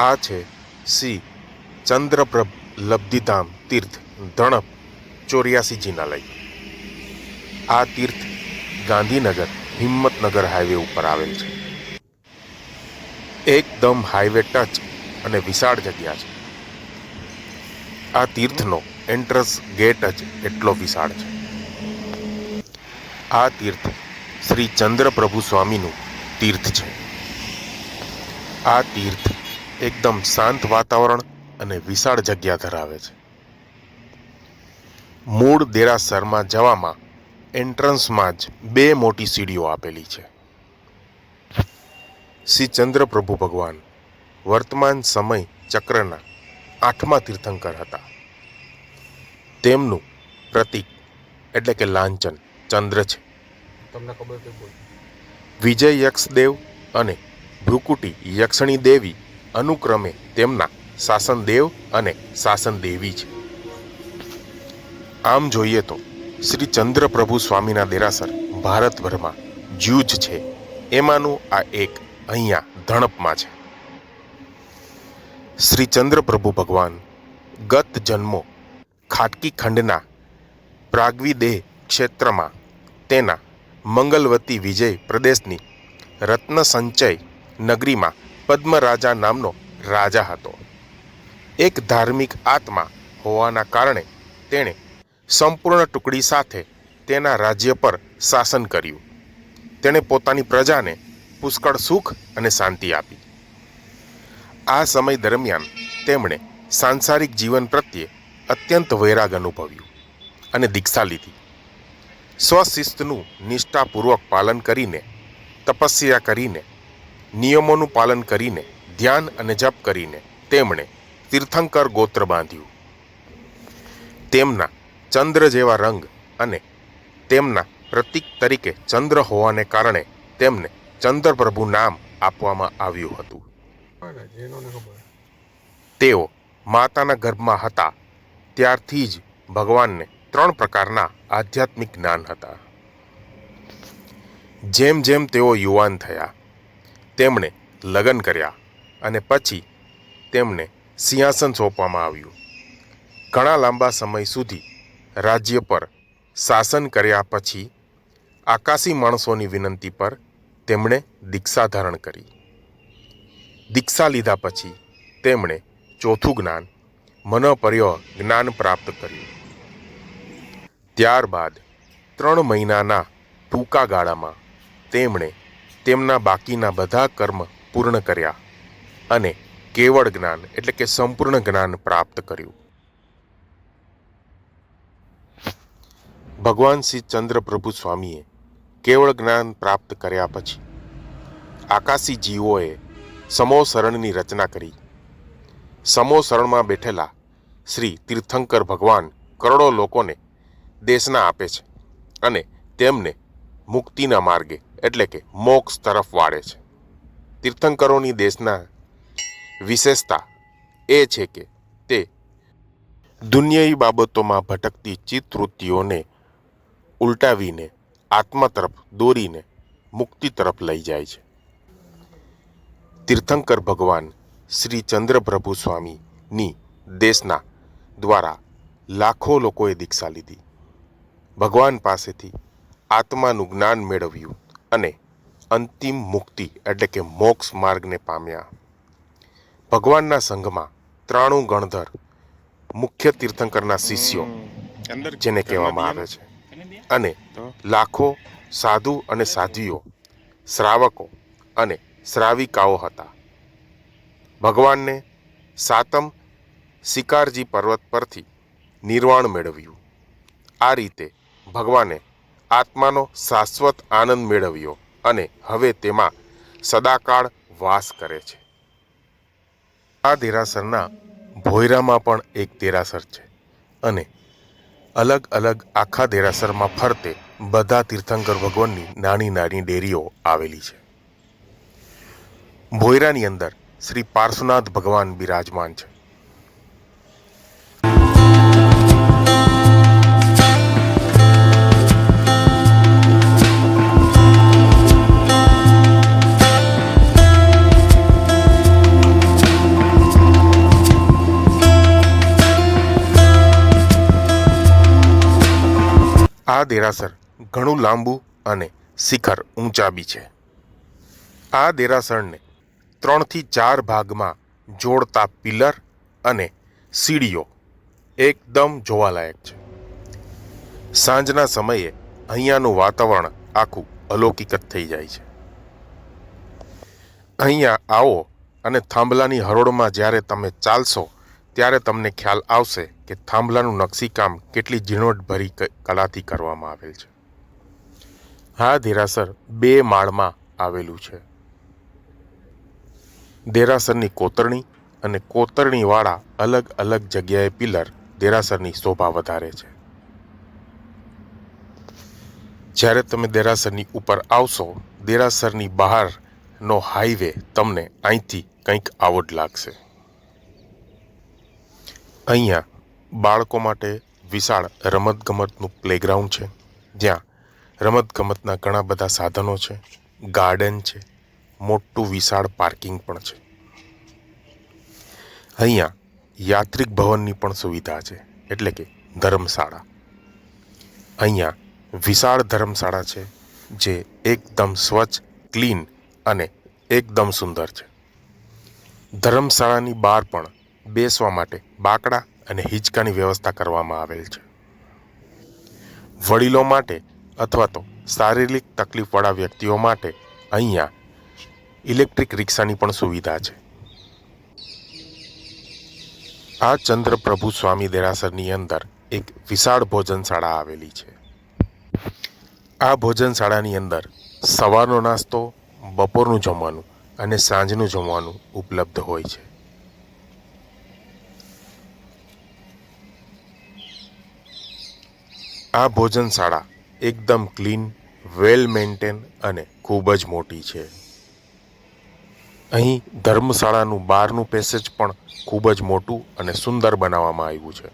આ છે શ્રી ચંદ્રપ્રભ લબ્ધિધામ તીર્થ ધણપ 84 જિનાલય. આ તીર્થ ગાંધીનગર હિંમતનગર હાઈવે ઉપર આવેલ છે. એકદમ હાઈવે ટચ અને વિશાળ જગ્યા છે. આ તીર્થનો એન્ટ્રન્સ ગેટ જ એટલો વિશાળ છે. આ તીર્થ શ્રી ચંદ્રપ્રભુ સ્વામીનું તીર્થ છે. આ તીર્થ એકદમ શાંત વાતાવરણ અને વિશાળ જગ્યા ધરાવે છે. મૂળ દેરાસરમાં જવામાં એન્ટ્રન્સમાં જ 2 મોટી સીડીઓ આપેલી છે. શ્રી ચંદ્રપ્રભુ ભગવાન વર્તમાન સમય ચક્રના 8મા તીર્થંકર હતા. તેમનું પ્રતીક એટલે કે લાંછન ચંદ્ર છે. વિજય યક્ષદેવ અને ભ્રુકુટી યક્ષણી દેવી અનુક્રમે તેમના શાસન દેવ અને શાસન દેવી છે. આમ જોઈએ તો શ્રી ચંદ્રપ્રભુ સ્વામીના દેરાસર ભારતભરમાં જ્યુજ છે. એમાંનું આ એક અહીંયા ધણપમાં છે. શ્રી ચંદ્રપ્રભુ ભગવાન ગત જન્મો ખાટકી ખંડના પ્રાગવિદેહ ક્ષેત્રમાં તેના મંગલવતી વિજય પ્રદેશની રત્ન સંચય નગરીમાં પદ્મરાજા નામનો રાજા હતો. એક ધાર્મિક આત્મા હોવાના કારણે તેણે સંપૂર્ણ ટુકડી સાથે તેના રાજ્ય પર શાસન કર્યું. તેણે પોતાની પ્રજાને પુષ્કળ સુખ અને શાંતિ આપી. આ સમય દરમિયાન તેમણે સાંસારિક જીવન પ્રત્યે અત્યંત વૈરાગ અનુભવ્યું અને દીક્ષા લીધી. સ્વશિસ્તનું નિષ્ઠાપૂર્વક પાલન કરીને, તપસ્યા કરીને, નિયમોનું પાલન કરીને, ધ્યાન અને જપ કરીને તેમણે તીર્થંકર ગોત્ર બાંધ્યું. તેમના ચંદ્ર જેવા રંગ અને તેમના પ્રતીક તરીકે ચંદ્ર હોવાને કારણે તેમને ચંદ્રપ્રભુ નામ આપવામાં આવ્યું હતું. તેઓ માતાના ગર્ભમાં હતા ત્યારથી જ ભગવાનને 3 પ્રકારના આધ્યાત્મિક જ્ઞાન હતા. જેમ જેમ તેઓ યુવાન થયા તેમણે લગ્ન કર્યા અને પછી તેમને સિંહાસન સોંપવામાં આવ્યું. ઘણા લાંબા સમય સુધી રાજ્ય પર શાસન કર્યા પછી આકાશી માણસોની વિનંતી પર તેમણે દીક્ષા ધારણ કરી. દીક્ષા લીધા પછી તેમણે ચોથું જ્ઞાન મનોપર્ય જ્ઞાન પ્રાપ્ત કર્યું. ત્યારબાદ 3 મહિનાના ટૂંકા ગાળામાં તેમણે તેમના બાકીના બધા કર્મ પૂર્ણ કર્યા અને કેવળ જ્ઞાન એટલે કે સંપૂર્ણ જ્ઞાન પ્રાપ્ત કર્યું. ભગવાન શ્રી ચંદ્રપ્રભુ સ્વામીએ કેવળ જ્ઞાન પ્રાપ્ત કર્યા પછી આકાશી જીવોએ સમોસરણની રચના કરી. સમોસરણમાં બેઠેલા શ્રી તીર્થંકર ભગવાન કરોડો લોકોને દેશના આપે છે અને તેમને મુક્તિના માર્ગે એટલે કે મોક્ષ તરફ વાળે છે. તીર્થંકરોની દેશના વિશેષતા એ છે કે તે દુનિયાવી બાબતોમાં ભટકતી ચિત્તવૃત્તિઓને ઉલટાવીને આત્મા તરફ દોરીને મુક્તિ તરફ લઈ જાય છે. તીર્થંકર ભગવાન શ્રી ચંદ્રપ્રભુ સ્વામીની દેશના દ્વારા લાખો લોકોએ દીક્ષા લીધી. ભગવાન પાસેથી આત્માનું જ્ઞાન મેળવ્યું અને અંતિમ મુક્તિ એટલે કે મોક્ષ માર્ગને પામ્યા. ભગવાનના સંઘમાં 93 ગણધર મુખ્ય તીર્થંકરના શિષ્યો જેને કહેવામાં આવે છે અને લાખો સાધુ અને સાધ્વીઓ, શ્રાવકો અને શ્રાવિકાઓ હતા. ભગવાનને 7મ શિકારજી પર્વત પરથી નિર્વાણ મેળવ્યું. આ રીતે ભગવાને આત્માનો શાશ્વત આનંદ મેળવ્યો અને હવે તેમાં સદાકાળ વાસ કરે છે. આ દેરાસરના ભોયરામાં પણ એક દેરાસર છે અને અલગ અલગ આખા દેરાસરમાં ફરતે બધા તીર્થંકર ભગવાનની નાની નાની ડેરીઓ આવેલી છે. ભોયરાની અંદર શ્રી પાર્શ્વનાથ ભગવાન બિરાજમાન છે. આ દેરાસર ઘણું લાંબુ અને શિખર ઊંચા બી છે. આ દેરાસરને 3 થી 4 ભાગમાં જોડતા પિલર અને સીડીઓ એકદમ જોવાલાયક છે. સાંજના સમયે અહીંયાનું વાતાવરણ આખું અલૌકિક જ થઈ જાય છે. અહીંયા આવો અને થાંભલાની હરોળમાં જ્યારે તમે ચાલશો ત્યારે તમને ખ્યાલ આવશે કે થાંભલાનું નકશીકામ કેટલી ઝીણવટભરી કલાથી કરવામાં આવેલ છે. આ દેરાસર 2 માળમાં આવેલું છે. દેરાસરની કોતરણી અને કોતરણીવાળા અલગ અલગ જગ્યાએ પિલર દેરાસરની શોભા વધારે છે. જ્યારે તમે દેરાસરની ઉપર આવશો, દેરાસરની બહારનો હાઈવે તમને અહીંથી કંઈક આવો જ લાગશે. અહીંયા બાળકો માટે વિશાળ રમતગમતનું પ્લેગ્રાઉન્ડ છે, જ્યાં રમતગમતના ઘણા બધા સાધનો છે, ગાર્ડન છે, મોટું વિશાળ પાર્કિંગ પણ છે. અહીંયા યાત્રિક ભવનની પણ સુવિધા છે, એટલે કે ધર્મશાળા. અહીંયા વિશાળ ધર્મશાળા છે, જે એકદમ સ્વચ્છ, ક્લીન અને એકદમ સુંદર છે. ધર્મશાળાની બહાર પણ બેસવા માટે બાકડા અને હિંચકાની વ્યવસ્થા કરવામાં આવેલ છે. વડીલો માટે અથવા તો શારીરિક તકલીફવાળા વ્યક્તિઓ માટે અહીંયા ઇલેક્ટ્રિક રિક્ષાની પણ સુવિધા છે. આ ચંદ્રપ્રભુ સ્વામી દેરાસરની અંદર એક વિશાળ ભોજનશાળા આવેલી છે. આ ભોજનશાળાની અંદર સવારનો નાસ્તો, બપોરનું જમવાનું અને સાંજનું જમવાનું ઉપલબ્ધ હોય છે. આ ભોજનશાળા એકદમ ક્લીન, વેલ મેન્ટેન અને ખૂબ જ મોટી છે. અહીં ધર્મશાળાનું બહારનું પેસેજ પણ ખૂબ જ મોટું અને સુંદર બનાવવામાં આવ્યું છે.